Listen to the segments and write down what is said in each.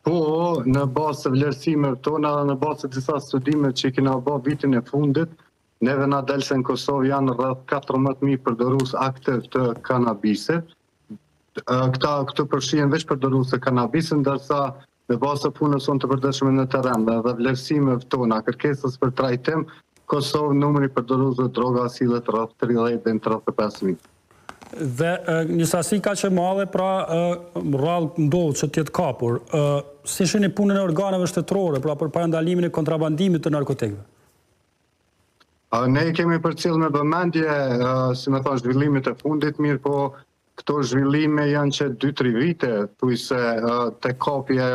Po, në bazë të vlerësimeve tona dhe në bazë të disa studimeve që kena bërë vitin e fundit, neve na del se në Kosovë janë rreth 14.000 përdorues aktiv të kanabisit. Këto përfshihen veç përdorues të kanabisit, ndërsa në bazë të punës sonë të përditshme në terren dhe vlerësimeve tona, kërkesës për trajtim, Kosovë numri përdoruesve droga sillet rreth 30 deri në 35.000. Dhe një sasi ka që madhe, pra rrallë ndodhë që tjetë kapur. Si shini punën e organeve shtetërore, pra për parandalimin e kontrabandimit të narkotikëve? Ne kemi përcjell me vëmendje, si me thonë, zhvillimit e fundit, mirë po këto zhvillime janë që 2-3 vite, thuajse te kapja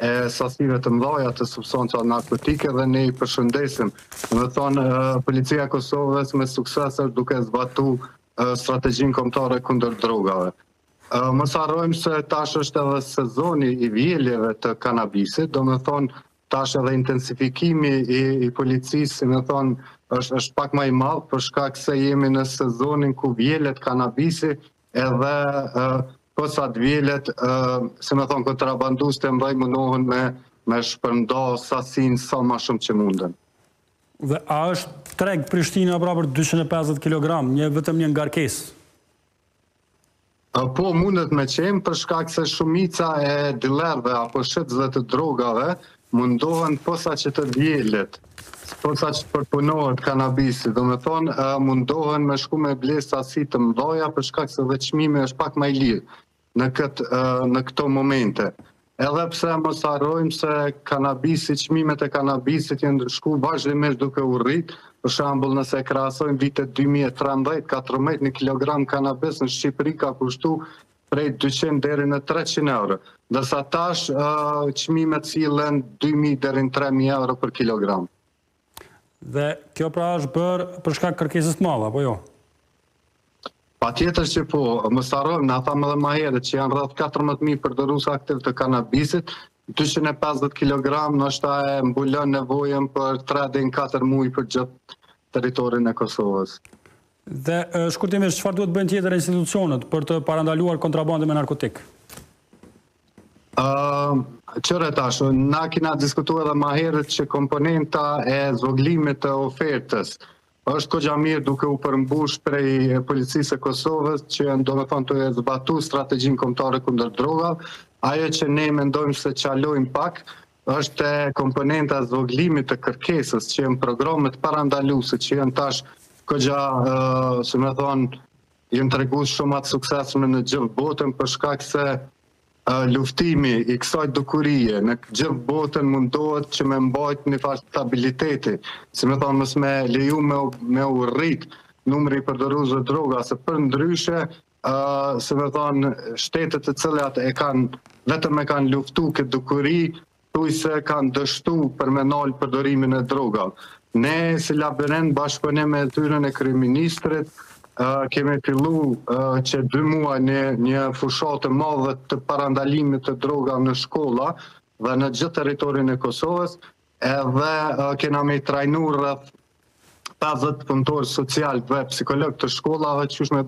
e sasive të mëdha të substancave narkotike dhe ne i përshëndesim. Do të thonë, policia e Kosovës me sukses është duke zbatuar strategjinë kombëtare kundër drogave. Mos harrojmë se tash është edhe sezoni i vjeljeve të kanabisit, do me thonë tash edhe intensifikimi i policisë, si me thonë, është pak më i madh për shkak se jemi në sezonin ku vjelet kanabisi edhe posa të vjelet, si me thonë, kontrabandues të mëdhenj mundohen me shpërnda sasinë sa më shumë që munden. Dhe a është treg Prishtina pra për 250 kg, vetëm një ngarkesë? Po mundet me qenë për shkak se shumica e dilerëve apo shitësve të drogave mundohen posa që të vjelet, posa që përpunohet kanabisi, do me thonë mundohen me shku me ble sasi të mëdha për shkak se dhe çmimi është pak më i lirë në këto momente. Edhe pse mos harrojmë se çmimet e kanabisit janë shku vazhdimisht duke u rrit. Për shembull, nëse krahasojmë vitet 2013-14 në kilogram kanabis në Shqipëri ka kushtu prej 200 deri në 300 euro. Ndërsa tash çmimet sillen 2.000 deri në 3.000 euro për kilogram. Dhe kjo pra është bërë për shkak kërkesës të madhe, apo jo? Patjetër që po, mos harrojmë, na thamë edhe më herët që janë rreth 14.000 përdorues aktiv të kanabisit, 250 kg ndoshta e mbulon nevojën për 3 deri në 4 muaj për gjithë territorin e Kosovës. Dhe shkurtimisht, çfarë duhet bëjnë tjetër institucionet për të parandaluar kontrabandën me narkotik? Qëre tash, na kena diskutuar edhe më herët që komponenta e zvoglimit të ofertës është kogja mirë duke u përmbush prej policisë e Kosovës që do me thonë të zbatu strategjinë kombëtare kundër drogave. Ajo që ne mendojmë se çalojmë pak është komponenta e zvoglimit të kërkesës që janë programet parandaluese që janë tash kogja, si me thonë, janë treguar shumë atë suksesshme në gjithë botën për shkak se luftimi i kësaj dukurie në gjithë botën mundohet që me mbajt një farë stabiliteti. Si me thonë, mos me leju me u rrit numri i përdoruesve droga, se për ndryshe, si me thonë, shtetet të cilat vetëm e kanë luftu këtë dukuri, thuajse kanë dështu për me nal përdorimin e drogave. Ne si labirint bashkëpunim me Zyrën e kryeministrit kemi fillu që 2 muaj një fushat të madhe të parandalimit të droga në shkolla dhe në gjithë territorin e Kosovës, edhe kena me trajnu rreth 50 punëtorë social dhe psikolog të shkollave që me